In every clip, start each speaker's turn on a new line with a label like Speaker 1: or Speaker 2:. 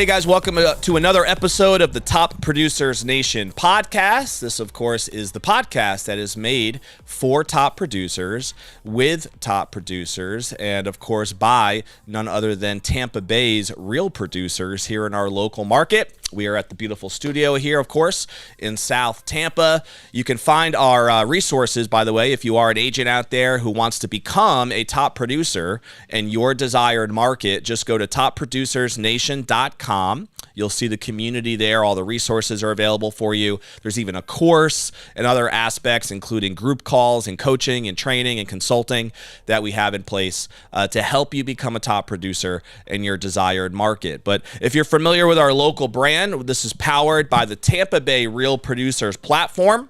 Speaker 1: Hey guys, welcome to another episode of the Top Producers Nation podcast. This, of course, is the podcast that is made for top producers, with top producers, and of course by none other than Tampa Bay's real producers here in our local market. We are at the beautiful studio here, of course, in South Tampa. You can find our resources, by the way, if you are an agent out there who wants to become a top producer in your desired market. Just go to topproducersnation.com. You'll see the community there. All the resources are available for you. There's even a course and other aspects, including group calls and coaching and training and consulting that we have in place to help you become a top producer in your desired market. But if you're familiar with our local brand, this is powered by the Tampa Bay Real Producers platform.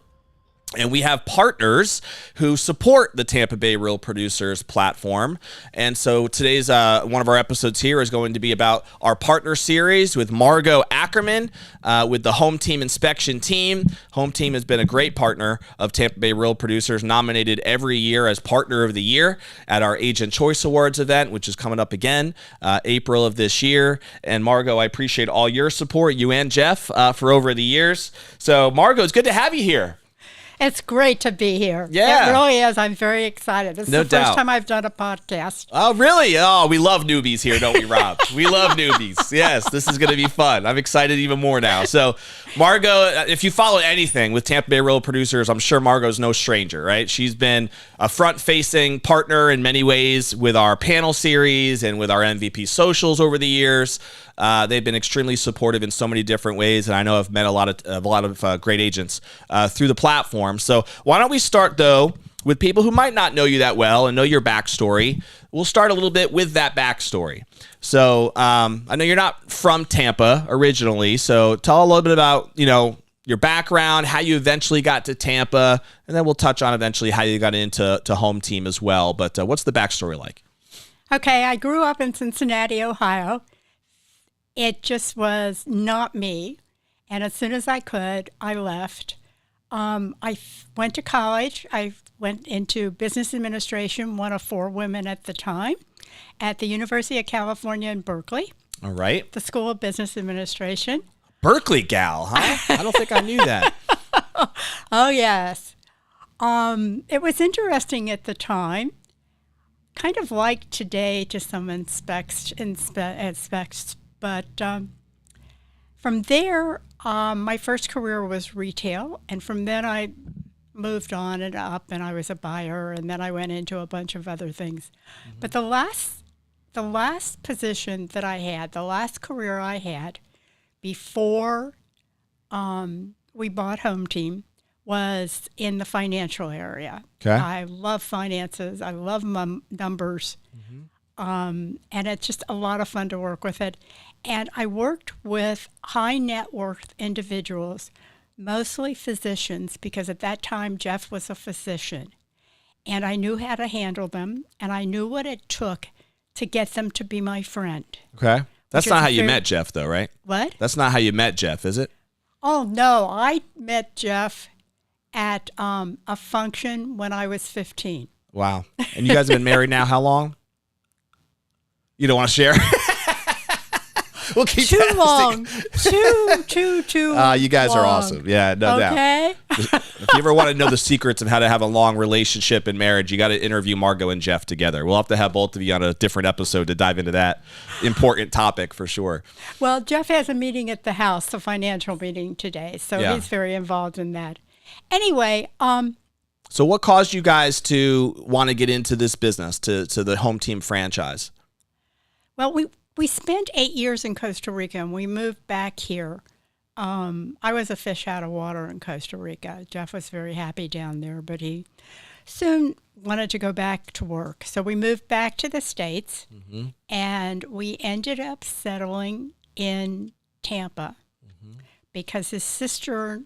Speaker 1: And we have partners who support the Tampa Bay Real Producers platform. And so today's one of our episodes here is going to be about our partner series with Margo Ackerman with the HomeTeam Inspection team. HomeTeam has been a great partner of Tampa Bay Real Producers, nominated every year as Partner of the Year at our Agent Choice Awards event, which is coming up again April of this year. And Margo, I appreciate all your support, you and Jeff, for over the years. So Margo, it's good to have you here.
Speaker 2: It's great to be here.
Speaker 1: Yeah.
Speaker 2: It really is. I'm very excited. This is
Speaker 1: No
Speaker 2: the
Speaker 1: doubt.
Speaker 2: first time I've done a podcast.
Speaker 1: Oh, really? Oh, we love newbies here, don't we, Rob? We love newbies. Yes, this is going to be fun. I'm excited even more now. So, Margo, if you follow anything with Tampa Bay Real Producers, I'm sure Margo's no stranger, right? She's been a front-facing partner in many ways with our panel series and with our MVP socials over the years. They've been extremely supportive in so many different ways, and I know I've met a lot of great agents through the platform. So why don't we start, though, with people who might not know you that well and know your backstory. We'll start a little bit with that backstory. So I know you're not from Tampa originally, so tell a little bit about, your background, how you eventually got to Tampa, and then we'll touch on eventually how you got into HomeTeam as well. But what's the backstory like?
Speaker 2: Okay, I grew up in Cincinnati, Ohio. It just was not me. And as soon as I could, I left. I went to college. I went into business administration, one of 4 women at the time, at the University of California in Berkeley.
Speaker 1: All right.
Speaker 2: The School of Business Administration.
Speaker 1: Berkeley gal, huh? I don't think I knew that.
Speaker 2: Oh, yes. It was interesting at the time, kind of like today to some aspects, but from there, my first career was retail, and from then I moved on and up, and I was a buyer, and then I went into a bunch of other things. Mm-hmm. But the last position that I had, the last career I had before we bought HomeTeam was in the financial area.
Speaker 1: Okay.
Speaker 2: I love finances. I love numbers. Mm-hmm. And it's just a lot of fun to work with it. And I worked with high net worth individuals, mostly physicians, because at that time Jeff was a physician. And I knew how to handle them, and I knew what it took to get them to be my friend.
Speaker 1: Okay. That's not how you met Jeff, though, right?
Speaker 2: What?
Speaker 1: That's not how you met Jeff, is it?
Speaker 2: Oh, no. I met Jeff at a function when I was 15.
Speaker 1: Wow. And you guys have been married now how long? You don't want to share? We'll keep
Speaker 2: too
Speaker 1: asking.
Speaker 2: Long. Too
Speaker 1: you guys
Speaker 2: long.
Speaker 1: are awesome. Yeah, no doubt.
Speaker 2: Okay.
Speaker 1: If you ever want to know the secrets of how to have a long relationship and marriage, you got to interview Margo and Jeff together. We'll have to have both of you on a different episode to dive into that important topic for sure.
Speaker 2: Well, Jeff has a meeting at the house, a financial meeting today, so
Speaker 1: Yeah.
Speaker 2: he's very involved in that. Anyway,
Speaker 1: So what caused you guys to want to get into this business, to the HomeTeam franchise?
Speaker 2: well, we spent 8 years in Costa Rica, and we moved back here. I was a fish out of water in Costa Rica. Jeff was very happy down there, but he soon wanted to go back to work. So we moved back to the States, mm-hmm. and we ended up settling in Tampa mm-hmm. because his sister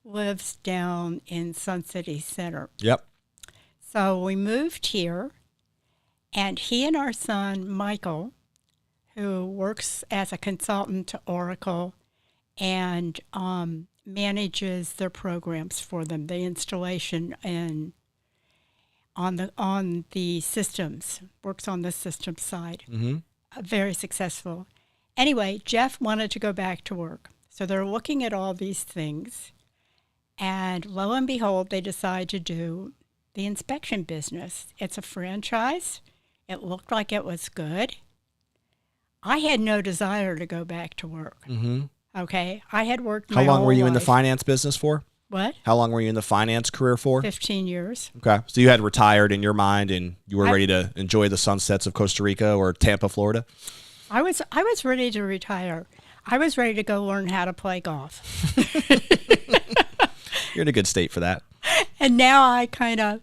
Speaker 2: lives down in Sun City Center.
Speaker 1: Yep.
Speaker 2: So we moved here, and he and our son, Michael, who works as a consultant to Oracle and manages their programs for them, the installation and on the systems, works on the system side. Mm-hmm. Very successful. Anyway, Jeff wanted to go back to work. So they're looking at all these things. And lo and behold, they decide to do the inspection business. It's a franchise. It looked like it was good. I had no desire to go back to work.
Speaker 1: Mm-hmm.
Speaker 2: Okay. I had worked
Speaker 1: How
Speaker 2: my
Speaker 1: long
Speaker 2: whole
Speaker 1: were you in the
Speaker 2: life.
Speaker 1: finance business for?
Speaker 2: What?
Speaker 1: How long were you in the finance career for?
Speaker 2: 15 years.
Speaker 1: Okay. So you had retired in your mind and you were ready to enjoy the sunsets of Costa Rica or Tampa, Florida?
Speaker 2: I was ready to retire. I was ready to go learn how to play golf.
Speaker 1: You're in a good state for that.
Speaker 2: And now I kind of,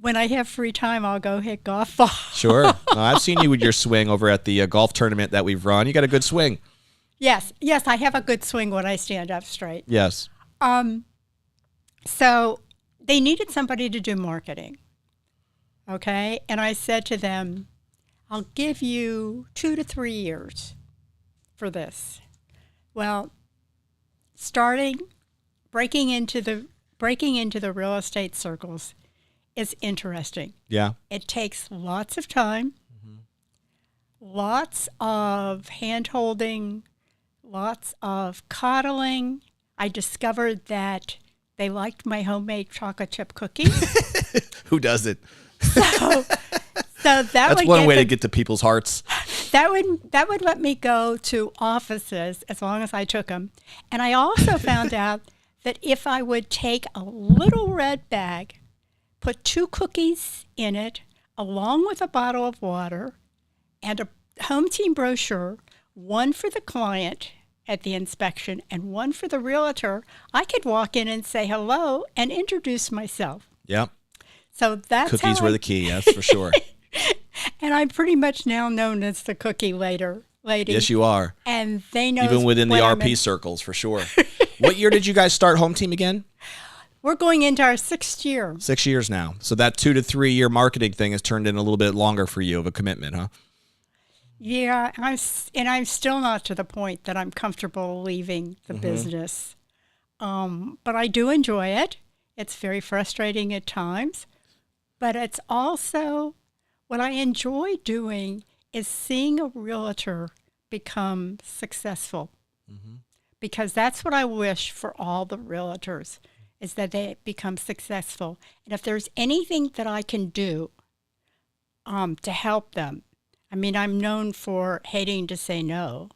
Speaker 2: when I have free time, I'll go hit golf balls.
Speaker 1: Sure. I've seen you with your swing over at the golf tournament that we've run. You got a good swing.
Speaker 2: Yes, I have a good swing when I stand up straight.
Speaker 1: Yes.
Speaker 2: So they needed somebody to do marketing. Okay. And I said to them, I'll give you 2 to 3 years for this. Well, breaking into the real estate circles is interesting.
Speaker 1: Yeah.
Speaker 2: It takes lots of time, lots of hand-holding, lots of coddling. I discovered that they liked my homemade chocolate chip cookies.
Speaker 1: Who doesn't?
Speaker 2: So
Speaker 1: That's one way to get to people's hearts.
Speaker 2: That would let me go to offices as long as I took them. And I also found out that if I would take a little red bag, put 2 cookies in it, along with a bottle of water and a HomeTeam brochure, one for the client at the inspection and one for the realtor, I could walk in and say hello and introduce myself.
Speaker 1: Yep.
Speaker 2: So that's
Speaker 1: Cookies were the key, that's for sure.
Speaker 2: And I'm pretty much now known as the cookie lady.
Speaker 1: Yes, you are.
Speaker 2: And they know
Speaker 1: even within the RP circles, for sure. What year did you guys start HomeTeam again?
Speaker 2: We're going into our 6th year.
Speaker 1: 6 years now. So that 2 to 3 year marketing thing has turned in a little bit longer for you of a commitment, huh?
Speaker 2: Yeah, I'm still not to the point that I'm comfortable leaving the business. But I do enjoy it. It's very frustrating at times. But it's also, what I enjoy doing is seeing a realtor become successful. Because that's what I wish for all the realtors, is that they become successful. And if there's anything that I can do to help them, I mean, I'm known for hating to say no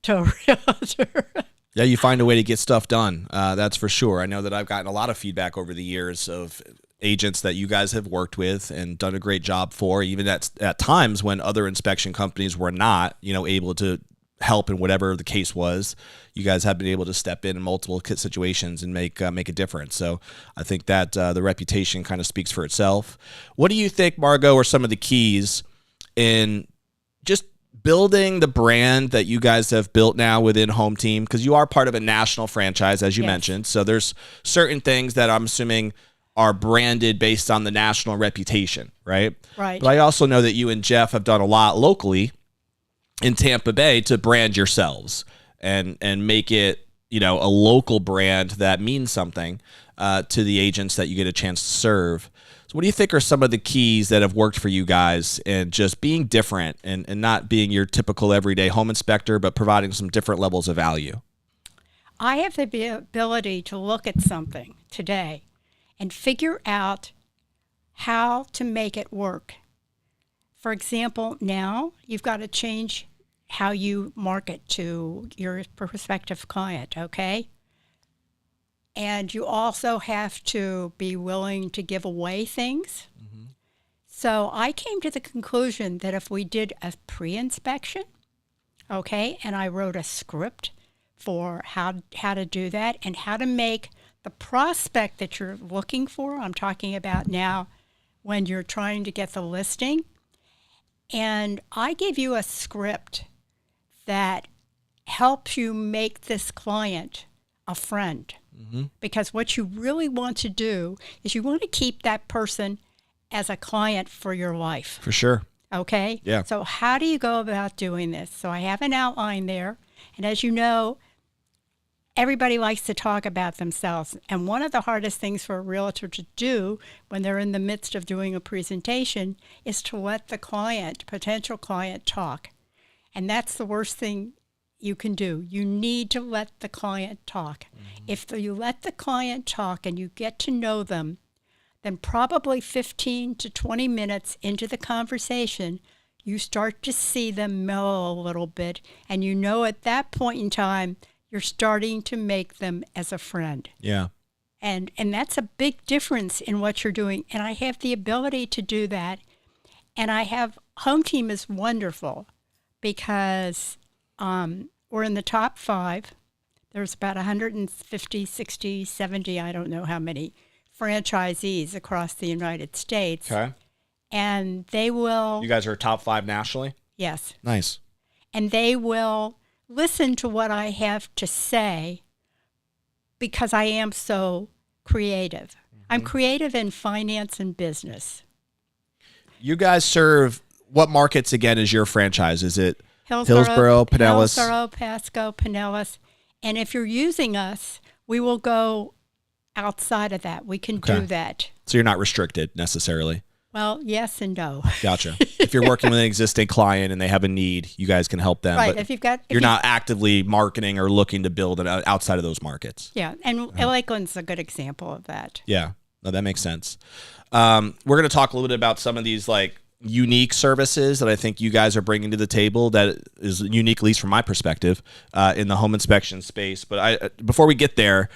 Speaker 2: to a realtor.
Speaker 1: Yeah, you find a way to get stuff done. That's for sure. I know that I've gotten a lot of feedback over the years of agents that you guys have worked with and done a great job for, even at times when other inspection companies were not, able to help in whatever the case was. You guys have been able to step in multiple situations and make a difference. So I think that the reputation kind of speaks for itself. What do you think, Margo, are some of the keys in just building the brand that you guys have built now within HomeTeam? Because you are part of a national franchise, as you mentioned. So there's certain things that I'm assuming are branded based on the national reputation, right?
Speaker 2: Right.
Speaker 1: But I also know that you and Jeff have done a lot locally in Tampa Bay to brand yourselves and make it, a local brand that means something to the agents that you get a chance to serve. So what do you think are some of the keys that have worked for you guys in just being different and not being your typical everyday home inspector, but providing some different levels of value?
Speaker 2: I have the ability to look at something today and figure out how to make it work. For example, now you've got to change how you market to your prospective client, okay? And you also have to be willing to give away things. So I came to the conclusion that if we did a pre-inspection, okay, and I wrote a script for how to do that and how to make the prospect that you're looking for, I'm talking about now when you're trying to get the listing, and I give you a script that helps you make this client a friend. Because what you really want to do is you want to keep that person as a client for your life.
Speaker 1: For sure.
Speaker 2: Okay?
Speaker 1: Yeah.
Speaker 2: So how do you go about doing this? So I have an outline there. And as you know, everybody likes to talk about themselves. And one of the hardest things for a realtor to do when they're in the midst of doing a presentation is to let the client, potential client, talk. And that's the worst thing you can do. You need to let the client talk. If you let the client talk and you get to know them, then probably 15 to 20 minutes into the conversation, you start to see them mellow a little bit. And you know at that point in time, you're starting to make them as a friend.
Speaker 1: Yeah.
Speaker 2: And that's a big difference in what you're doing. And I have the ability to do that. And HomeTeam is wonderful because we're in the top 5. There's about 150, 60, 70, I don't know how many franchisees across the United States.
Speaker 1: Okay.
Speaker 2: And they will...
Speaker 1: You guys are top 5 nationally?
Speaker 2: Yes.
Speaker 1: Nice.
Speaker 2: And they will listen to what I have to say because I am so creative. I'm creative in finance and business.
Speaker 1: You guys serve what markets again is your franchise? Is it
Speaker 2: Hillsborough,
Speaker 1: Pinellas?
Speaker 2: Hillsborough, Pasco, Pinellas. And if you're using us, we will go outside of that. We can do that.
Speaker 1: So you're not restricted necessarily.
Speaker 2: Well, yes and no.
Speaker 1: Gotcha. If you're working with an existing client and they have a need, you guys can help them.
Speaker 2: Right.
Speaker 1: But you're not actively marketing or looking to build it outside of those markets.
Speaker 2: Yeah. And Lakeland's a good example of that.
Speaker 1: Yeah. No, that makes sense. We're going to talk a little bit about some of these like unique services that I think you guys are bringing to the table that is unique, at least from my perspective, in the home inspection space. But before we get there,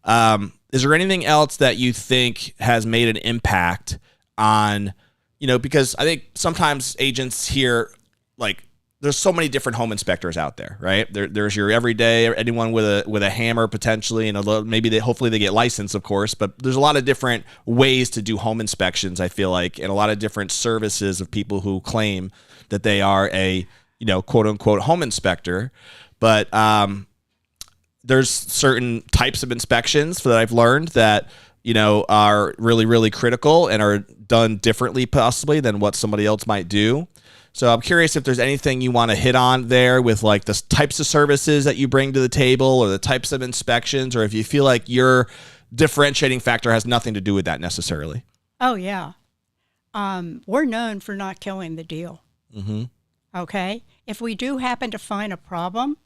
Speaker 1: is there anything else that you think has made an impact on, because I think sometimes agents hear like there's so many different home inspectors out there, right? There's your everyday, anyone with a hammer potentially, and hopefully they get licensed, of course, but there's a lot of different ways to do home inspections, I feel like, and a lot of different services of people who claim that they are a, quote unquote home inspector. But there's certain types of inspections that I've learned that, are really, really critical and are done differently possibly than what somebody else might do. So I'm curious if there's anything you want to hit on there with like the types of services that you bring to the table or the types of inspections, or if you feel like your differentiating factor has nothing to do with that necessarily.
Speaker 2: Oh, yeah. We're known for not killing the deal.
Speaker 1: Mm-hmm.
Speaker 2: Okay? If we do happen to find a problem,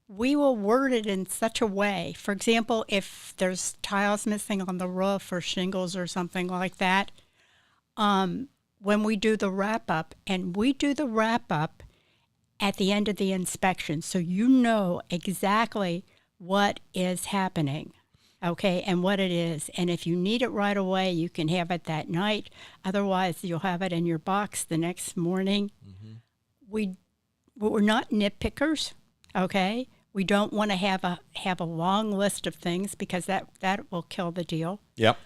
Speaker 2: we will word it in such a way. For example, if there's tiles missing on the roof or shingles or something like that, when we do the wrap-up, and we do the wrap-up at the end of the inspection, so you know exactly what is happening, okay, and what it is. And if you need it right away, you can have it that night. Otherwise, you'll have it in your box the next morning. Mm-hmm. We're not nitpickers, okay? We don't want to have a long list of things because that will kill the deal.
Speaker 1: Yep.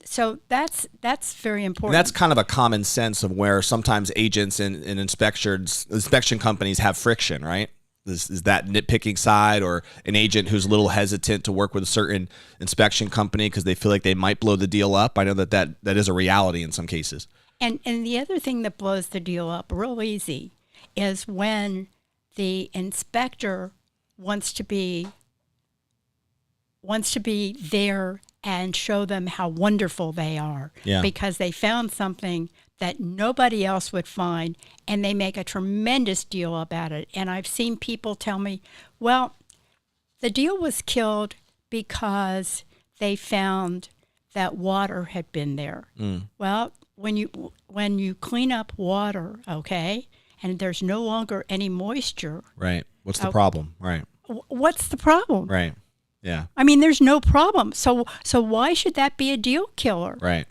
Speaker 2: So that's very important.
Speaker 1: And that's kind of a common sense of where sometimes agents and inspection companies have friction, right? Is that nitpicking side, or an agent who's a little hesitant to work with a certain inspection company because they feel like they might blow the deal up. I know that is a reality in some cases.
Speaker 2: And the other thing that blows the deal up real easy is when the inspector wants to be there and show them how wonderful they are, because they found something that nobody else would find, and they make a tremendous deal about it. And I've seen people tell me, well, the deal was killed because they found that water had been there. Well, when you clean up water, okay, and there's no longer any moisture.
Speaker 1: Right. What's the problem? Right.
Speaker 2: What's the problem?
Speaker 1: Right. Yeah.
Speaker 2: I mean, there's no problem. So why should that be a deal killer?
Speaker 1: Right.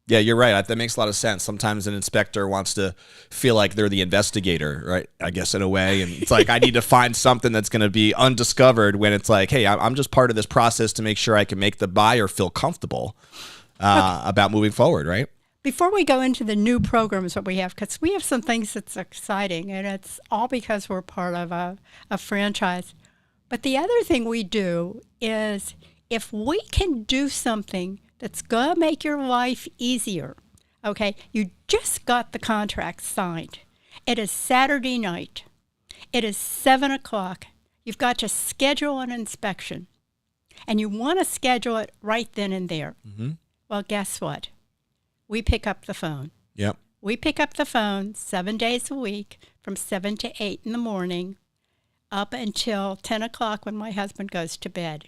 Speaker 1: Yeah, you're right. That makes a lot of sense. Sometimes an inspector wants to feel like they're the investigator, right? I guess in a way. And it's like, I need to find something that's going to be undiscovered, when it's like, hey, I'm just part of this process to make sure I can make the buyer feel comfortable about moving forward, right?
Speaker 2: Before we go into the new programs that we have, because we have some things that's exciting, and it's all because we're part of a franchise. But the other thing we do is, if we can do something that's going to make your life easier, okay, you just got the contract signed. It is Saturday night. It is 7 o'clock. You've got to schedule an inspection, and you want to schedule it right then and there. Mm-hmm. Well, guess what? We pick up the phone.
Speaker 1: Yep.
Speaker 2: We pick up the phone 7 days a week from 7 to 8 in the morning up until 10 o'clock when my husband goes to bed.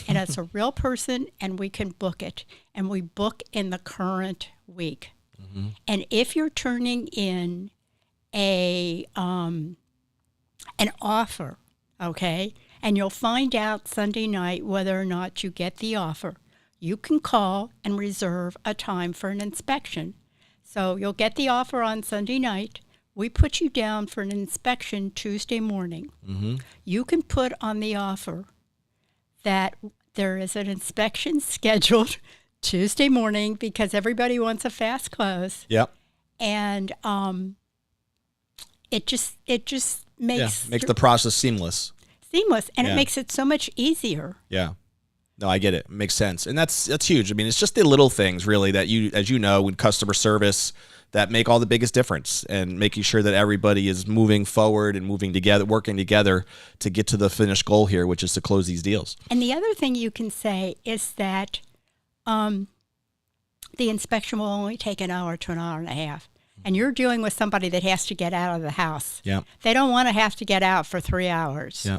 Speaker 2: And it's a real person, and we can book it. And we book in the current week. Mm-hmm. And if you're turning in an offer, okay, and you'll find out Sunday night whether or not you get the offer, you can call and reserve a time for an inspection. So you'll get the offer on Sunday night. We put you down for an inspection Tuesday morning. Mm-hmm. You can put on the offer that there is an inspection scheduled Tuesday morning because everybody wants a fast close.
Speaker 1: Yep.
Speaker 2: And it just makes
Speaker 1: the process seamless.
Speaker 2: And it makes it so much easier.
Speaker 1: Yeah. No, I get it. It makes sense. And that's huge. I mean, it's just the little things really that as you know, in customer service that make all the biggest difference, and making sure that everybody is moving forward and moving together, working together to get to the finished goal here, which is to close these deals.
Speaker 2: And the other thing you can say is that the inspection will only take an hour to an hour and a half. And you're dealing with somebody that has to get out of the house.
Speaker 1: Yeah.
Speaker 2: They don't want to have to get out for 3 hours.
Speaker 1: Yeah.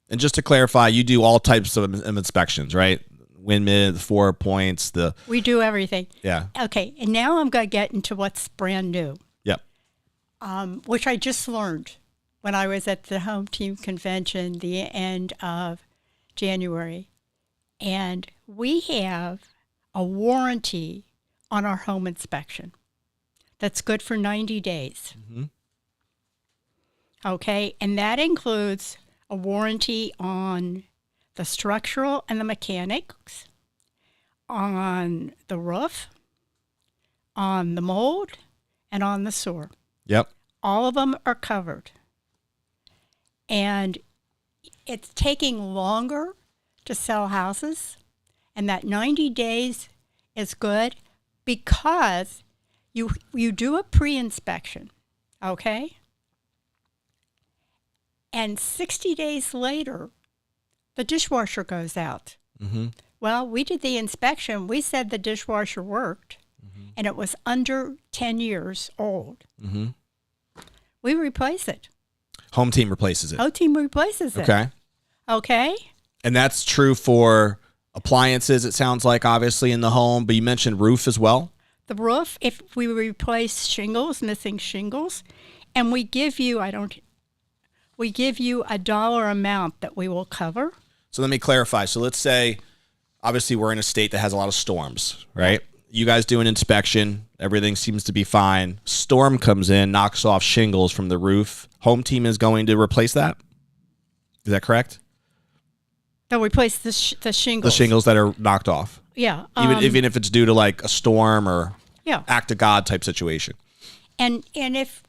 Speaker 1: And just to clarify, you do all types of inspections, right? Windmill, 4 points,
Speaker 2: We do everything.
Speaker 1: Yeah.
Speaker 2: Okay, and now I'm going to get into what's brand new.
Speaker 1: Yep.
Speaker 2: Which I just learned when I was at the HomeTeam convention the end of January. And we have a warranty on our home inspection that's good for 90 days. Mm-hmm. Okay, and that includes a warranty on the structural and the mechanics, on the roof, on the mold, and on the sewer.
Speaker 1: Yep.
Speaker 2: All of them are covered. And it's taking longer to sell houses, and that 90 days is good because you do a pre-inspection, okay? And 60 days later, the dishwasher goes out. Mm-hmm. Well, we did the inspection. We said the dishwasher worked, mm-hmm. and it was under 10 years old. Mm-hmm. We replace it.
Speaker 1: HomeTeam replaces it.
Speaker 2: HomeTeam replaces it.
Speaker 1: Okay.
Speaker 2: Okay.
Speaker 1: And that's true for appliances, it sounds like, obviously, in the home. But you mentioned roof as well.
Speaker 2: The roof, if we replace shingles, missing shingles, and we give you a dollar amount that we will cover.
Speaker 1: So let me clarify. So let's say, obviously, we're in a state that has a lot of storms, right? You guys do an inspection. Everything seems to be fine. Storm comes in, knocks off shingles from the roof. HomeTeam is going to replace that? Is that correct?
Speaker 2: They'll replace the shingles.
Speaker 1: The shingles that are knocked off.
Speaker 2: Yeah.
Speaker 1: Even if it's due to like a storm or
Speaker 2: yeah.
Speaker 1: act of God type situation.
Speaker 2: And if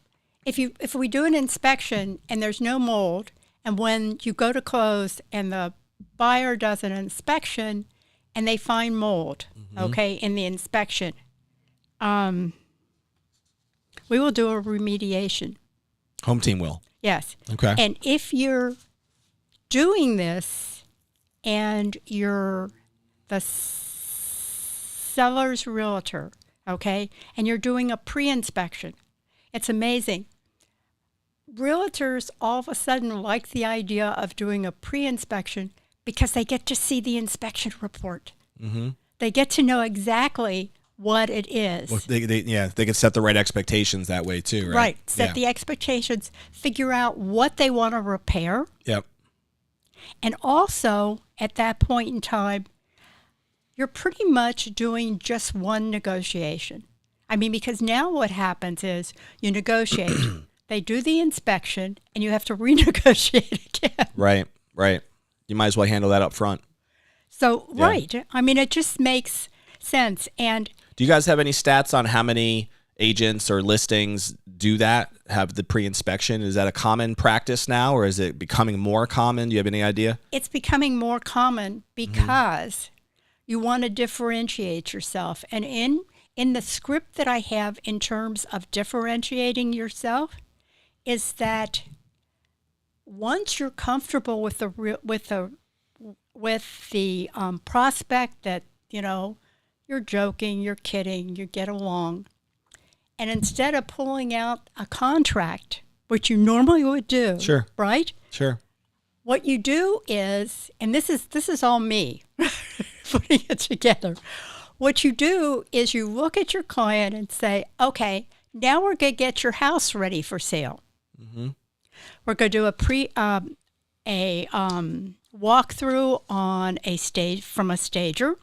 Speaker 2: we do an inspection and there's no mold, and when you go to close and the buyer does an inspection and they find mold, mm-hmm. okay, in the inspection, we will do a remediation.
Speaker 1: HomeTeam will.
Speaker 2: Yes.
Speaker 1: Okay.
Speaker 2: And if you're doing this and you're the seller's realtor, okay, and you're doing a pre-inspection, it's amazing. Realtors all of a sudden like the idea of doing a pre-inspection because they get to see the inspection report. Mm-hmm. They get to know exactly what it is.
Speaker 1: Well, they can set the right expectations that way too, right?
Speaker 2: Right. Set the expectations, figure out what they want to repair.
Speaker 1: Yep.
Speaker 2: And also, at that point in time, you're pretty much doing just one negotiation. I mean, because now what happens is you negotiate. They do the inspection, and you have to renegotiate again.
Speaker 1: Right. You might as well handle that up front.
Speaker 2: So, yeah. Right. I mean, it just makes sense. And
Speaker 1: do you guys have any stats on how many agents or listings do that, have the pre-inspection? Is that a common practice now, or is it becoming more common? Do you have any idea?
Speaker 2: It's becoming more common because you want to differentiate yourself. And in the script that I have in terms of differentiating yourself is that once you're comfortable with the prospect that, you know, you're joking, you're kidding, you get along, And instead of pulling out a contract, which you normally would do,
Speaker 1: Sure.
Speaker 2: right?
Speaker 1: Sure.
Speaker 2: What you do is, and this is all me putting it together. What you do is you look at your client and say, okay, now we're going to get your house ready for sale.
Speaker 1: Mm-hmm.
Speaker 2: We're going to do a walkthrough on a stage from a stager,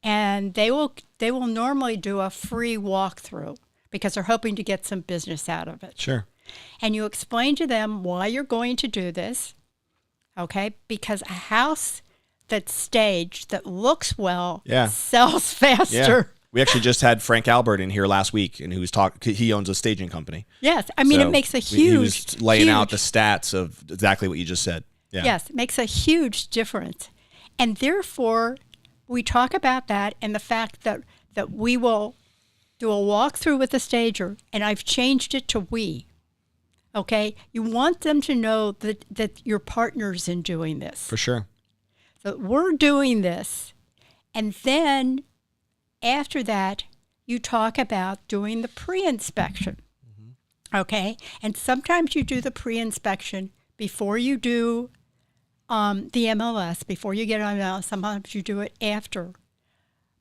Speaker 2: and they will normally do a free walkthrough because they're hoping to get some business out of it.
Speaker 1: Sure.
Speaker 2: And you explain to them why you're going to do this, okay? Because a house that's staged, that looks well, sells faster.
Speaker 1: Yeah. We actually just had Frank Albert in here last week, and he owns a staging company.
Speaker 2: Yes. I mean,
Speaker 1: So
Speaker 2: it makes a huge...
Speaker 1: He was laying out the stats of exactly what you just said. Yeah.
Speaker 2: Yes, it makes a huge difference. And therefore, we talk about that and the fact that we will do a walkthrough with the stager, and I've changed it to we. Okay? You want them to know that you're partners in doing this.
Speaker 1: For sure.
Speaker 2: So we're doing this. And then after that, you talk about doing the pre-inspection. Mm-hmm. Okay? And sometimes you do the pre-inspection before you do the MLS, before you get on MLS. Sometimes you do it after.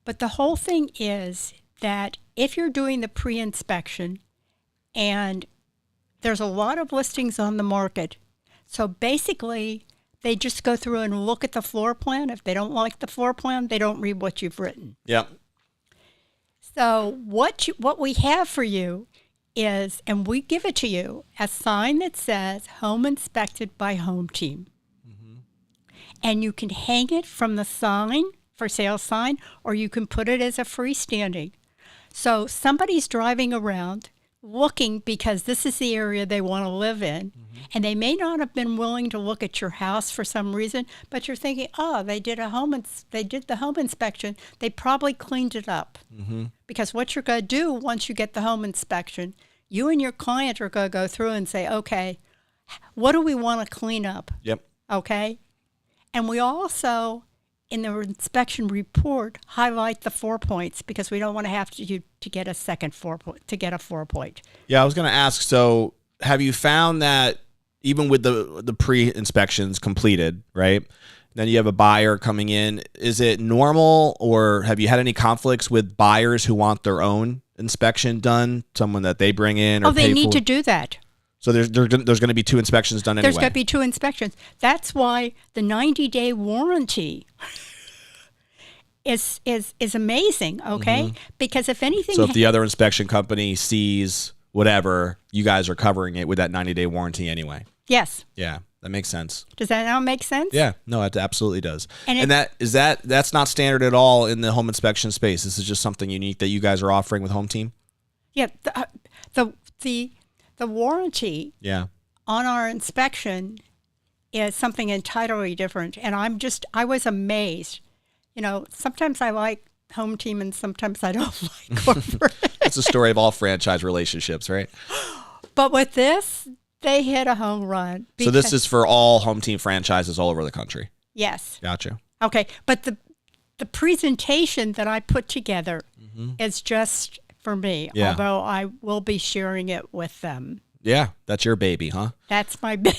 Speaker 2: But the whole thing is that if you're doing the pre-inspection and there's a lot of listings on the market, so basically they just go through and look at the floor plan. If they don't like the floor plan, they don't read what you've written.
Speaker 1: Yep.
Speaker 2: So what we have for you is, and we give it to you, a sign that says Home Inspected by HomeTeam. Mm-hmm. And you can hang it from the sign, for sale sign, or you can put it as a freestanding. So somebody's driving around looking because this is the area they want to live in, mm-hmm. and they may not have been willing to look at your house for some reason, but you're thinking, oh, they did the home inspection. They probably cleaned it up. Mm-hmm. Because what you're going to do once you get the home inspection, you and your client are going to go through and say, okay, what do we want to clean up?
Speaker 1: Yep.
Speaker 2: Okay? And we also, in the inspection report, highlight the 4 points because we don't want to have to get a second 4 point, to get a 4 point.
Speaker 1: Yeah, I was going to ask, so have you found that even with the pre-inspections completed, right? Then you have a buyer coming in. Is it normal, or have you had any conflicts with buyers who want their own inspection done, someone that they bring in or
Speaker 2: they need to do that.
Speaker 1: So there's going to be 2 inspections done anyway.
Speaker 2: There's going to be 2 inspections. That's why the 90-day warranty is amazing, okay? Mm-hmm. Because if anything...
Speaker 1: So if the other inspection company sees whatever, you guys are covering it with that 90-day warranty anyway.
Speaker 2: Yes.
Speaker 1: Yeah, that makes sense.
Speaker 2: Does that now make sense?
Speaker 1: Yeah, no, it absolutely does. And that's not standard at all in the home inspection space. This is just something unique that you guys are offering with HomeTeam?
Speaker 2: Yeah, the warranty on our inspection is something entirely different. And I was amazed. You know, sometimes I like HomeTeam and sometimes I don't like corporate.
Speaker 1: It's the story of all franchise relationships, right?
Speaker 2: But with this, they hit a home run.
Speaker 1: So this is for all HomeTeam franchises all over the country?
Speaker 2: Yes.
Speaker 1: Gotcha.
Speaker 2: Okay, but the presentation that I put together is just for me, although I will be sharing it with them.
Speaker 1: Yeah, that's your baby, huh?
Speaker 2: That's my baby.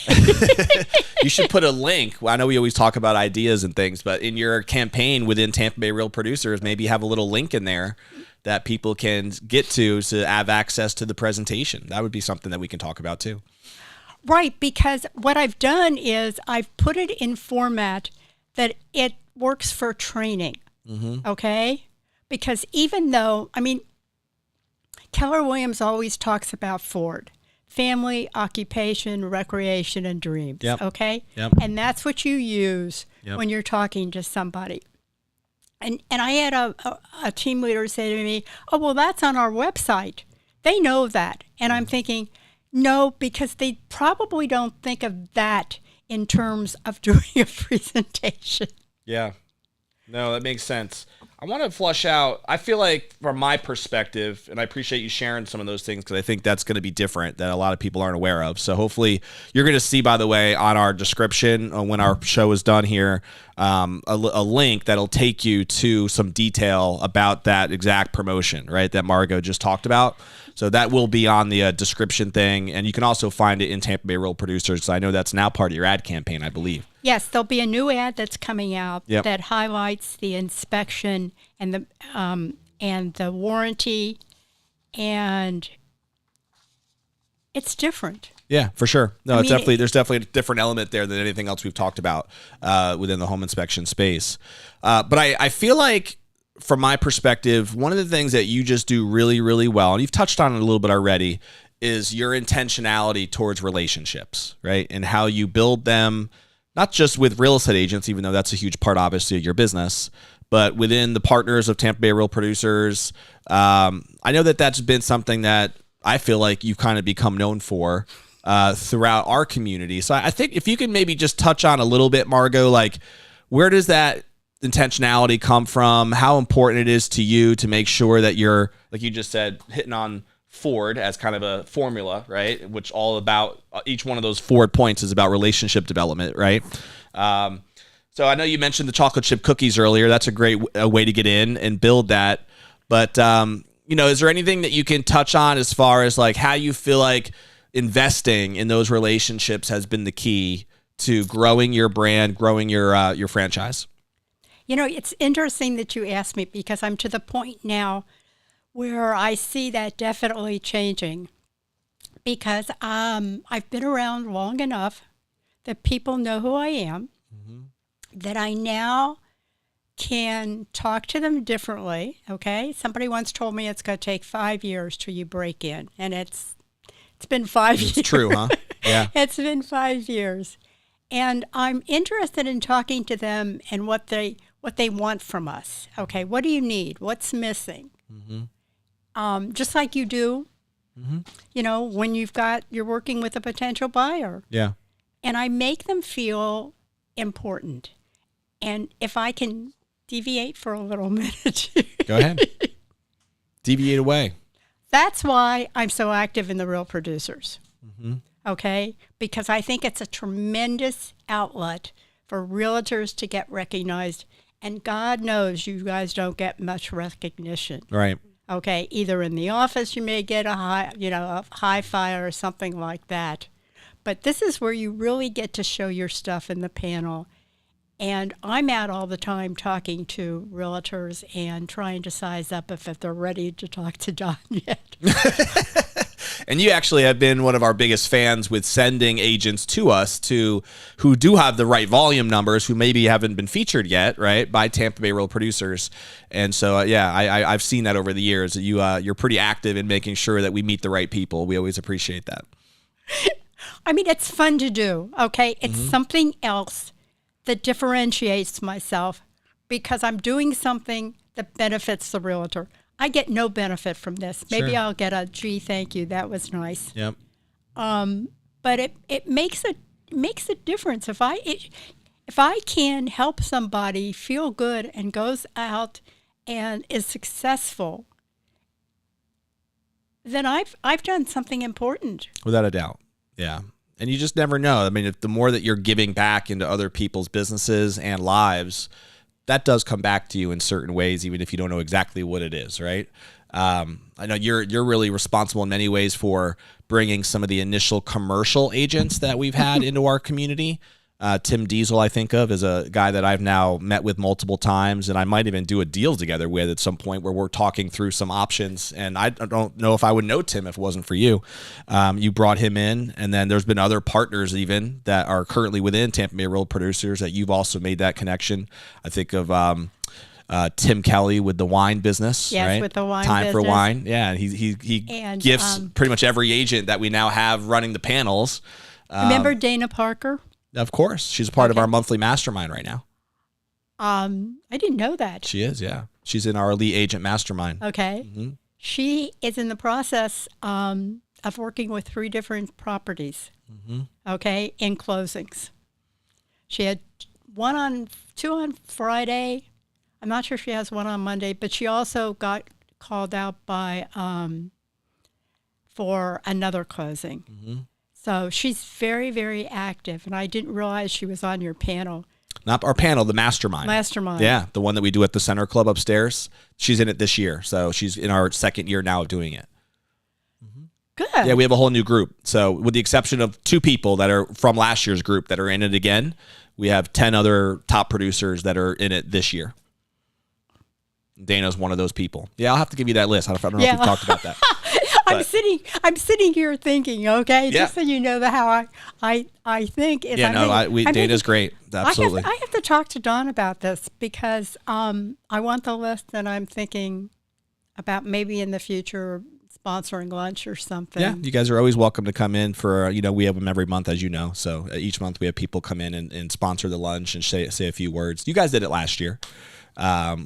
Speaker 1: You should put a link. Well, I know we always talk about ideas and things, but in your campaign within Tampa Bay Real Producers, maybe have a little link in there that people can get to have access to the presentation. That would be something that we can talk about too.
Speaker 2: Right, because what I've done is I've put it in format that it works for training, okay? Because even though, Keller Williams always talks about Ford. Family, occupation, recreation, and dreams, okay?
Speaker 1: Yep.
Speaker 2: And that's what you use when you're talking to somebody. And I had a team leader say to me, oh, well, that's on our website. They know that. And I'm thinking, no, because they probably don't think of that in terms of doing a presentation.
Speaker 1: Yeah. No, that makes sense. I want to flush out. I feel like from my perspective, and I appreciate you sharing some of those things because I think that's going to be different that a lot of people aren't aware of. So hopefully you're going to see, by the way, on our description when our show is done here, a link that'll take you to some detail about that exact promotion, right, that Margo just talked about. So that will be on the description thing, and you can also find it in Tampa Bay Real Producers. So I know that's now part of your ad campaign, I believe.
Speaker 2: Yes, there'll be a new ad that's coming out
Speaker 1: Yep.
Speaker 2: that highlights the inspection and the warranty, and it's different.
Speaker 1: Yeah, for sure. No,
Speaker 2: I
Speaker 1: it's
Speaker 2: mean,
Speaker 1: there's definitely a different element there than anything else we've talked about within the home inspection space. But I feel like, from my perspective, one of the things that you just do really, really well, and you've touched on it a little bit already, is your intentionality towards relationships, right? And how you build them, not just with real estate agents, even though that's a huge part, obviously, of your business, but within the partners of Tampa Bay Real Producers. I know that that's been something that I feel like you've kind of become known for throughout our community. So I think if you can maybe just touch on a little bit, Margo, like, where does that intentionality come from? How important it is to you to make sure that you're, like you just said, hitting on Ford as kind of a formula, right? Which all about each one of those Ford points is about relationship development, right? So I know you mentioned the chocolate chip cookies earlier. That's a great way to get in and build that. But, is there anything that you can touch on as far as like how you feel like investing in those relationships has been the key to growing your brand, growing your franchise?
Speaker 2: It's interesting that you asked me because I'm to the point now where I see that definitely changing because I've been around long enough that people know who I am, that I now can talk to them differently, okay? Somebody once told me it's going to take 5 years till you break in, and it's been 5 years.
Speaker 1: It's true, huh? Yeah.
Speaker 2: It's been 5 years. And I'm interested in talking to them and what they want from us. Okay, what do you need? What's missing? Just like you do, when you're working with a potential buyer.
Speaker 1: Yeah.
Speaker 2: And I make them feel important. And if I can deviate for a little minute.
Speaker 1: Go ahead. Deviate away.
Speaker 2: That's why I'm so active in the Real Producers. Okay? Because I think it's a tremendous outlet for realtors to get recognized. And God knows you guys don't get much recognition.
Speaker 1: Right.
Speaker 2: Okay? Either in the office you may get a high-fi or something like that. But this is where you really get to show your stuff in the panel. And I'm out all the time talking to realtors and trying to size up if they're ready to talk to Don yet.
Speaker 1: And you actually have been one of our biggest fans with sending agents to us who do have the right volume numbers, who maybe haven't been featured yet, right, by Tampa Bay Real Producers. And so, I've seen that over the years. You're pretty active in making sure that we meet the right people. We always appreciate that.
Speaker 2: I mean, it's fun to do, okay? It's something else that differentiates myself because I'm doing something that benefits the realtor. I get no benefit from this. Maybe
Speaker 1: Sure.
Speaker 2: I'll get a, gee, thank you, that was nice.
Speaker 1: Yep.
Speaker 2: But it makes a difference. If I can help somebody feel good and goes out and is successful, then I've done something important.
Speaker 1: Without a doubt. Yeah. And you just never know. I mean, if the more that you're giving back into other people's businesses and lives, that does come back to you in certain ways, even if you don't know exactly what it is, right? I know you're really responsible in many ways for bringing some of the initial commercial agents that we've had into our community. Tim Diesel, I think of, is a guy that I've now met with multiple times, and I might even do a deal together with at some point where we're talking through some options. And I don't know if I would know Tim if it wasn't for you. You brought him in, and then there's been other partners even that are currently within Tampa Bay Real Producers that you've also made that connection. I think of Tim Kelly with the wine business,
Speaker 2: Yes,
Speaker 1: right?
Speaker 2: with the wine
Speaker 1: Time for
Speaker 2: business.
Speaker 1: Wine. Yeah, and he
Speaker 2: And,
Speaker 1: gifts pretty much every agent that we now have running the panels.
Speaker 2: Remember Dana Parker?
Speaker 1: Of course. She's a part of our monthly mastermind right now.
Speaker 2: I didn't know that.
Speaker 1: She is, yeah. She's in our elite agent mastermind.
Speaker 2: Okay. She is in the process of working with 3 different properties, okay, in closings. She had 2 on Friday. I'm not sure if she has one on Monday, but she also got called out by for another closing.
Speaker 1: Mm-hmm.
Speaker 2: So she's very, very active, and I didn't realize she was on your panel.
Speaker 1: Not our panel, the mastermind.
Speaker 2: Mastermind.
Speaker 1: Yeah, the one that we do at the Center Club upstairs. She's in it this year, so she's in our second year now of doing it.
Speaker 2: Good.
Speaker 1: Yeah, we have a whole new group. So with the exception of 2 people that are from last year's group that are in it again, we have 10 other top producers that are in it this year. Dana's one of those people. Yeah, I'll have to give you that list. I don't know if we've talked about that.
Speaker 2: I'm sitting here thinking, okay,
Speaker 1: Yeah.
Speaker 2: just so you know how I think. Is
Speaker 1: Dana's great. Absolutely.
Speaker 2: I have to talk to Dawn about this because I want the list, and I'm thinking about maybe in the future sponsoring lunch or something.
Speaker 1: Yeah, you guys are always welcome to come in for, we have them every month, as you know. So each month we have people come in and sponsor the lunch and say a few words. You guys did it last year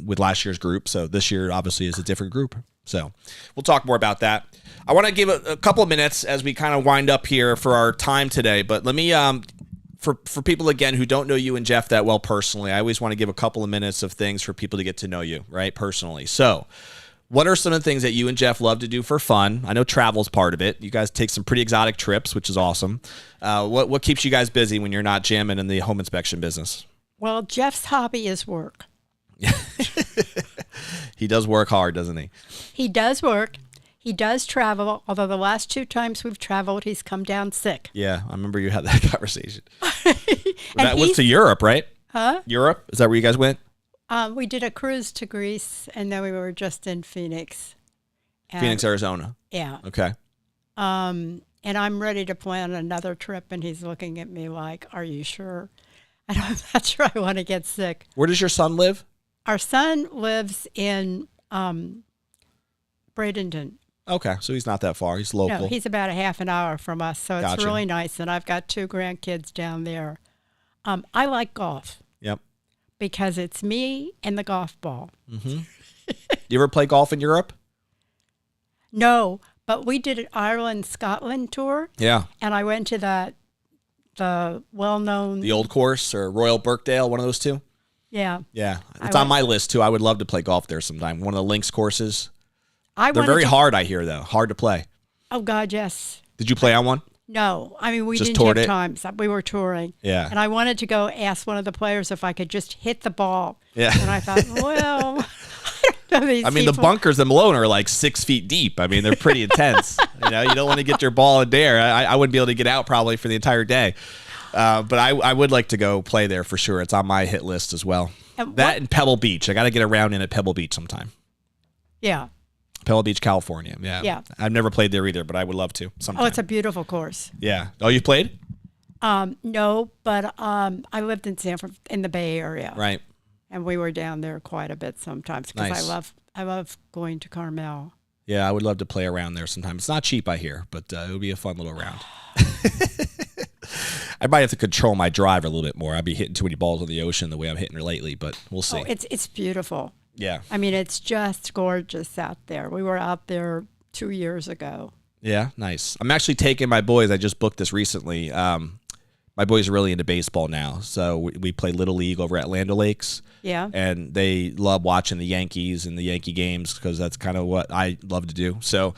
Speaker 1: with last year's group. So this year obviously is a different group. So we'll talk more about that. I want to give a couple of minutes as we kind of wind up here for our time today. But let me, for people, again, who don't know you and Jeff that well personally, I always want to give a couple of minutes of things for people to get to know you, right, personally. So what are some of the things that you and Jeff love to do for fun? I know travel's part of it. You guys take some pretty exotic trips, which is awesome. What keeps you guys busy when you're not jamming in the home inspection business?
Speaker 2: Well, Jeff's hobby is work.
Speaker 1: He does work hard, doesn't he?
Speaker 2: He does work. He does travel, although the last 2 times we've traveled, he's come down sick.
Speaker 1: Yeah, I remember you had that conversation. That was to Europe, right?
Speaker 2: Huh?
Speaker 1: Europe? Is that where you guys went?
Speaker 2: We did a cruise to Greece, and then we were just in Phoenix.
Speaker 1: Phoenix, Arizona.
Speaker 2: Yeah.
Speaker 1: Okay.
Speaker 2: And I'm ready to plan another trip, and he's looking at me like, are you sure? And I'm not sure I want to get sick.
Speaker 1: Where does your son live?
Speaker 2: Our son lives in Bradenton.
Speaker 1: Okay, so he's not that far. He's local.
Speaker 2: No, he's about a half an hour from us, so it's
Speaker 1: Gotcha.
Speaker 2: really nice. And I've got 2 grandkids down there. I like golf
Speaker 1: Yep.
Speaker 2: because it's me and the golf ball.
Speaker 1: Mm-hmm. You ever play golf in Europe?
Speaker 2: No, but we did an Ireland-Scotland tour,
Speaker 1: Yeah.
Speaker 2: and I went to the well-known...
Speaker 1: The Old Course or Royal Birkdale, one of those 2?
Speaker 2: Yeah.
Speaker 1: Yeah. It's on my list, too. I would love to play golf there sometime. One of the links courses. They're very hard, I hear, though. Hard to play.
Speaker 2: Oh, God, yes.
Speaker 1: Did you play on one?
Speaker 2: No. I mean, we
Speaker 1: Just
Speaker 2: didn't
Speaker 1: toured
Speaker 2: have
Speaker 1: it?
Speaker 2: time. We were touring.
Speaker 1: Yeah.
Speaker 2: And I wanted to go ask one of the players if I could just hit the ball.
Speaker 1: Yeah.
Speaker 2: And I thought, well, I don't know these
Speaker 1: I mean, the
Speaker 2: people.
Speaker 1: bunkers in Malone are like 6 feet deep. I mean, they're pretty intense. You don't want to get your ball in there. I wouldn't be able to get out probably for the entire day. But I would like to go play there for sure. It's on my hit list as well. And Pebble Beach. I got to get around in at Pebble Beach sometime.
Speaker 2: Yeah.
Speaker 1: Pebble Beach, California. Yeah.
Speaker 2: Yeah.
Speaker 1: I've never played there either, but I would love to sometime.
Speaker 2: Oh, it's a beautiful course.
Speaker 1: Yeah. Oh, you played?
Speaker 2: No, but I lived in in the Bay Area.
Speaker 1: Right.
Speaker 2: And we were down there quite a bit sometimes because
Speaker 1: Nice.
Speaker 2: I love going to Carmel.
Speaker 1: Yeah, I would love to play around there sometime. It's not cheap, I hear, but it would be a fun little round. I might have to control my drive a little bit more. I'd be hitting too many balls on the ocean the way I'm hitting her lately, but we'll see.
Speaker 2: Oh, it's beautiful.
Speaker 1: Yeah.
Speaker 2: I mean, it's just gorgeous out there. We were out there 2 years ago.
Speaker 1: Yeah, nice. I'm actually taking my boys. I just booked this recently. My boys are really into baseball now, so we play Little League over at Land O'Lakes.
Speaker 2: Yeah.
Speaker 1: And they love watching the Yankees and the Yankee games because that's kind of what I love to do. So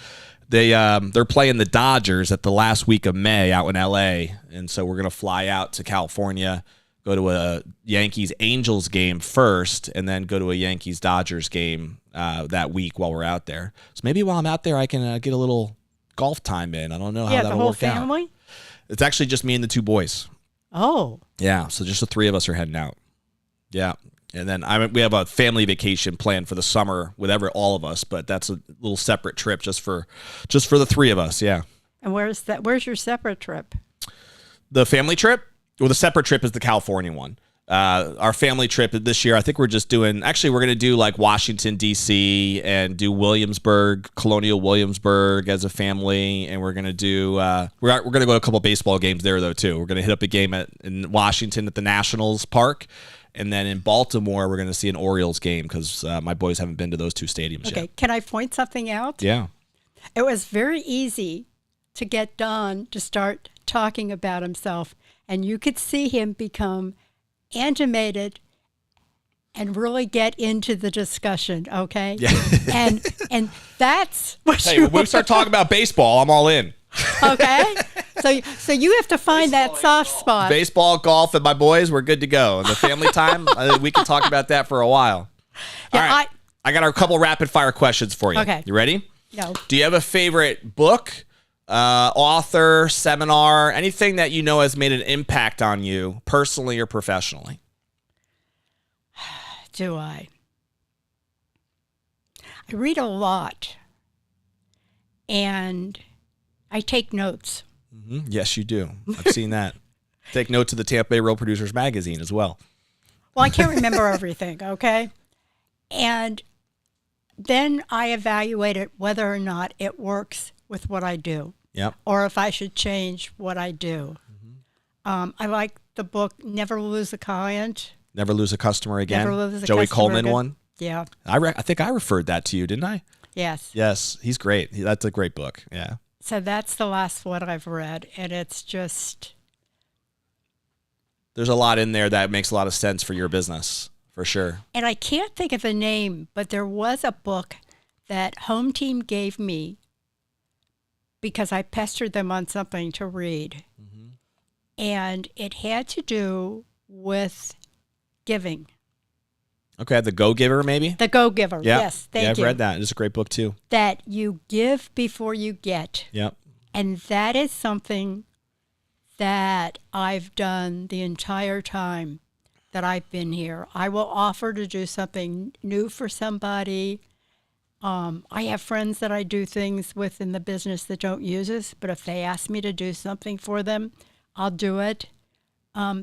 Speaker 1: they're playing the Dodgers at the last week of May out in L.A., and so we're going to fly out to California, go to a Yankees-Angels game first, and then go to a Yankees-Dodgers game that week while we're out there. So maybe while I'm out there, I can get a little golf time in. I don't know how that'll
Speaker 2: the whole
Speaker 1: work out.
Speaker 2: family?
Speaker 1: It's actually just me and the 2 boys.
Speaker 2: Oh.
Speaker 1: Yeah, so just the 3 of us are heading out. Yeah. And then we have a family vacation planned for the summer with all of us, but that's a little separate trip just for the 3 of us. Yeah.
Speaker 2: And where's your separate trip?
Speaker 1: The family trip? Well, the separate trip is the California one. Our family trip this year, I think we're going to do like Washington, D.C. and do Colonial Williamsburg as a family. And we're going to do, we're going to go to a couple baseball games there though, too. We're going to hit up a game in Washington at the Nationals Park. And then in Baltimore, we're going to see an Orioles game because my boys haven't been to those 2 stadiums yet.
Speaker 2: Okay, can I point something out?
Speaker 1: Yeah.
Speaker 2: It was very easy to get Don to start talking about himself, and you could see him become animated and really get into the discussion, okay?
Speaker 1: Yeah.
Speaker 2: and that's what
Speaker 1: Hey, when we start talking about baseball, I'm all in.
Speaker 2: okay? So you have to find that soft spot.
Speaker 1: Baseball, golf, and my boys, we're good to go. And the family time, we can talk about that for a while. All
Speaker 2: Yeah,
Speaker 1: right. I got a couple rapid fire questions for you.
Speaker 2: Okay.
Speaker 1: You ready?
Speaker 2: No.
Speaker 1: Do you have a favorite book, author, seminar, anything that you know has made an impact on you personally or professionally?
Speaker 2: Do I? I read a lot, and I take notes.
Speaker 1: Mm-hmm. Yes, you do. I've seen that. Take notes of the Tampa Bay Real Producers magazine as well.
Speaker 2: Well, I can't remember everything, okay? And then I evaluate it whether or not it works with what I do.
Speaker 1: Yep.
Speaker 2: Or if I should change what I do. Mm-hmm. I like the book Never Lose a Client.
Speaker 1: Never Lose a Customer Again.
Speaker 2: Never Lose a
Speaker 1: Joey
Speaker 2: Customer
Speaker 1: Coleman
Speaker 2: Again.
Speaker 1: one.
Speaker 2: Yeah.
Speaker 1: I think I referred that to you, didn't I?
Speaker 2: Yes.
Speaker 1: Yes, he's great. That's a great book. Yeah.
Speaker 2: So that's the last one I've read, and it's just...
Speaker 1: There's a lot in there that makes a lot of sense for your business, for sure.
Speaker 2: And I can't think of the name, but there was a book that HomeTeam gave me because I pestered them on something to read. Mm-hmm. And it had to do with giving.
Speaker 1: Okay, The Go-Giver, maybe?
Speaker 2: The Go-Giver,
Speaker 1: Yep.
Speaker 2: yes, thank you.
Speaker 1: Yeah, I've read that. It's a great book, too.
Speaker 2: That you give before you get.
Speaker 1: Yep.
Speaker 2: And that is something that I've done the entire time that I've been here. I will offer to do something new for somebody. I have friends that I do things with in the business that don't use us, but if they ask me to do something for them, I'll do it.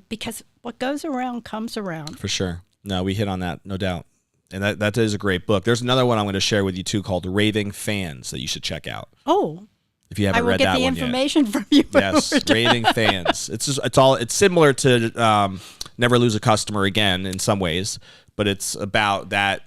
Speaker 2: Because what goes around comes around.
Speaker 1: For sure. No, we hit on that, no doubt. And that is a great book. There's another one I'm going to share with you, too, called Raving Fans that you should check out.
Speaker 2: Oh,
Speaker 1: if you
Speaker 2: I
Speaker 1: haven't
Speaker 2: will
Speaker 1: read
Speaker 2: get
Speaker 1: that
Speaker 2: the
Speaker 1: one
Speaker 2: information from you.
Speaker 1: yet. Yes, Raving Fans. It's similar to Never Lose a Customer Again in some ways, but it's about that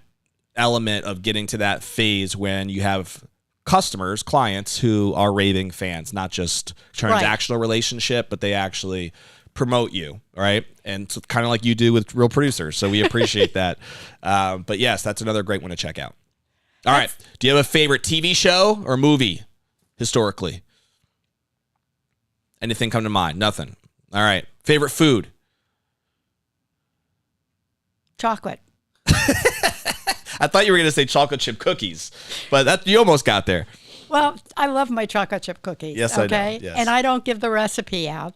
Speaker 1: element of getting to that phase when you have customers, clients who are raving fans, not just transactional relationship, but they actually promote you, right? And it's kind of like you do with Real Producers. So we appreciate that. But yes, that's another great one to check out. All right. Do you have a favorite TV show or movie historically? Anything come to mind? Nothing. All right. Favorite food?
Speaker 2: Chocolate.
Speaker 1: I thought you were going to say chocolate chip cookies, but you almost got there.
Speaker 2: Well, I love my chocolate chip cookies.
Speaker 1: Yes,
Speaker 2: okay?
Speaker 1: I know. Yes.
Speaker 2: And I don't give the recipe out.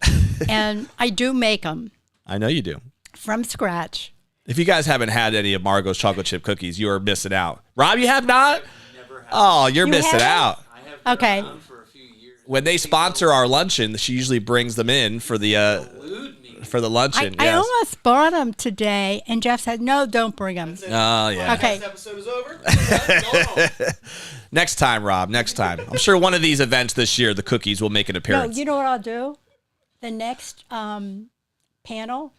Speaker 2: And I do make them
Speaker 1: I know you do.
Speaker 2: from scratch.
Speaker 1: If you guys haven't had any of Margo's chocolate chip cookies, you are missing out. Rob, you have not? Oh, you're missing out.
Speaker 2: Okay.
Speaker 1: When they sponsor our luncheon, she usually brings them in for the luncheon.
Speaker 2: I
Speaker 1: Yes.
Speaker 2: almost bought them today, and Jeff said, no, don't bring them.
Speaker 1: Oh, yeah.
Speaker 2: Okay.
Speaker 3: This episode is over.
Speaker 1: Next time, Rob. Next time. I'm sure one of these events this year, the cookies will make an
Speaker 2: No,
Speaker 1: appearance.
Speaker 2: you know what I'll do? The next panel,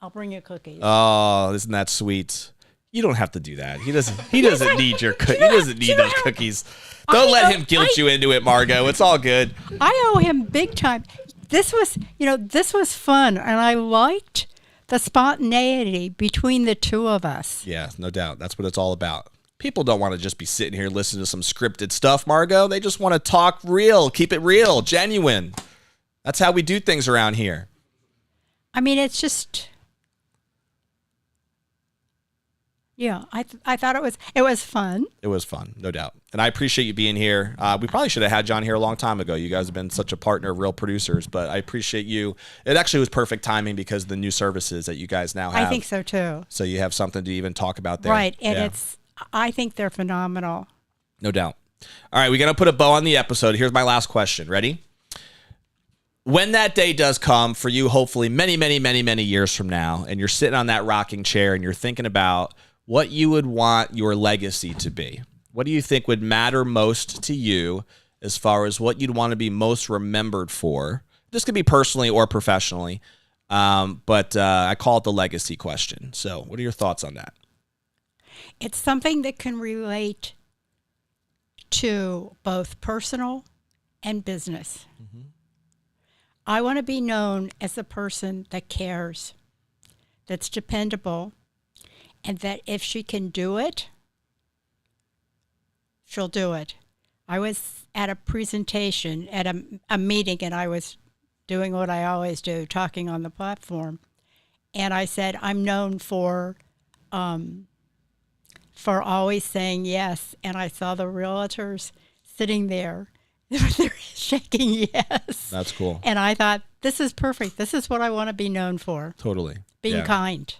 Speaker 2: I'll bring you cookies.
Speaker 1: Oh, isn't that sweet? You don't have to do that. He doesn't need your cookies. He doesn't need those cookies. Don't let him guilt you into it, Margo. It's all good.
Speaker 2: I owe him big time. This was fun, and I liked the spontaneity between the two of us.
Speaker 1: Yeah, no doubt. That's what it's all about. People don't want to just be sitting here listening to some scripted stuff, Margo. They just want to talk real, keep it real, genuine. That's how we do things around here.
Speaker 2: I mean, it's just, yeah. I thought it was fun.
Speaker 1: It was fun, no doubt. And I appreciate you being here. We probably should have had John here a long time ago. You guys have been such a partner of Real Producers, but I appreciate you. It actually was perfect timing because of the new services that you guys now have.
Speaker 2: I think so too.
Speaker 1: So you have something to even talk about there.
Speaker 2: Right, and
Speaker 1: Yeah.
Speaker 2: I think they're phenomenal.
Speaker 1: No doubt. All right, we got to put a bow on the episode. Here's my last question. Ready? When that day does come for you, hopefully many, many, many, many years from now, and you're sitting on that rocking chair and you're thinking about what you would want your legacy to be, what do you think would matter most to you as far as what you'd want to be most remembered for? This could be personally or professionally, but I call it the legacy question. So what are your thoughts on that?
Speaker 2: It's something that can relate to both personal and business. Mm-hmm. I want to be known as a person that cares, that's dependable, and that if she can do it, she'll do it. I was at a presentation at a meeting, and I was doing what I always do, talking on the platform. And I said, I'm known for always saying yes. And I saw the realtors sitting there. They're shaking yes.
Speaker 1: That's cool.
Speaker 2: And I thought, this is perfect. This is what I want to be known for.
Speaker 1: Totally.
Speaker 2: Being kind.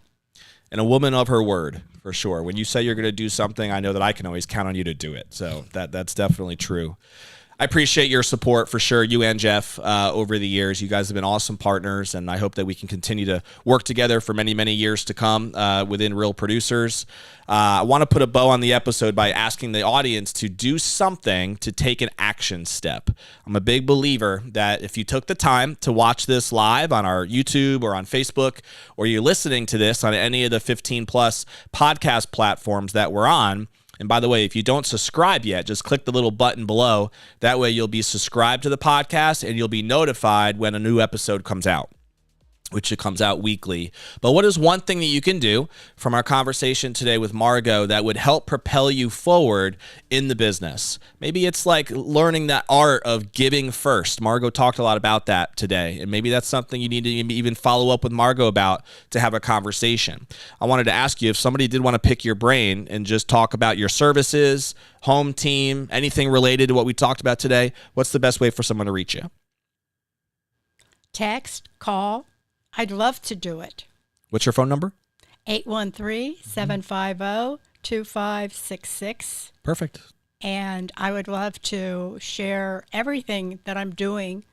Speaker 1: And a woman of her word, for sure. When you say you're going to do something, I know that I can always count on you to do it. So that's definitely true. I appreciate your support for sure, you and Jeff, over the years. You guys have been awesome partners, and I hope that we can continue to work together for many, many years to come within Real Producers. I want to put a bow on the episode by asking the audience to do something to take an action step. I'm a big believer that if you took the time to watch this live on our YouTube or on Facebook, or you're listening to this on any of the 15 plus podcast platforms that we're on, and by the way, if you don't subscribe yet, just click the little button below. That way you'll be subscribed to the podcast and you'll be notified when a new episode comes out, which it comes out weekly. But what is one thing that you can do from our conversation today with Margo that would help propel you forward in the business? Maybe it's like learning that art of giving first. Margo talked a lot about that today, and maybe that's something you need to even follow up with Margo about to have a conversation. I wanted to ask you if somebody did want to pick your brain and just talk about your services, home team, anything related to what we talked about today, what's the best way for someone to reach you?
Speaker 2: Text, call. I'd love to do it.
Speaker 1: What's your phone number?
Speaker 2: 813-750-2566.
Speaker 1: Perfect.
Speaker 2: And I would love to share everything that I'm doing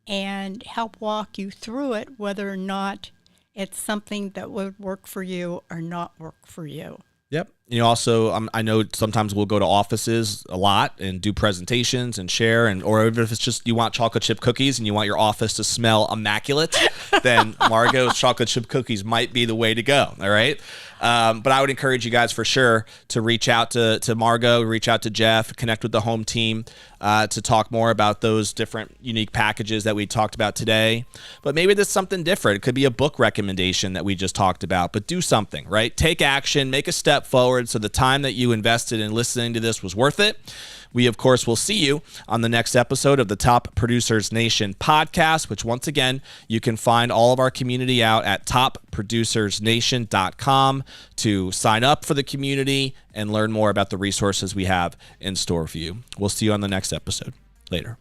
Speaker 2: and help walk you through it, whether or not it's something that would work for you or not work for you.
Speaker 1: Yep. You also, I know sometimes we'll go to offices a lot and do presentations and share, or even if it's just you want chocolate chip cookies and you want your office to smell immaculate, then Margo's chocolate chip cookies might be the way to go. All right. But I would encourage you guys for sure to reach out to Margo, reach out to Jeff, connect with the home team to talk more about those different unique packages that we talked about today. But maybe there's something different. It could be a book recommendation that we just talked about, but do something, right? Take action, make a step forward so the time that you invested in listening to this was worth it. We, of course, will see you on the next episode of the Top Producers Nation podcast, which once again, you can find all of our community out at topproducersnation.com to sign up for the community and learn more about the resources we have in store for you. We'll see you on the next episode. Later.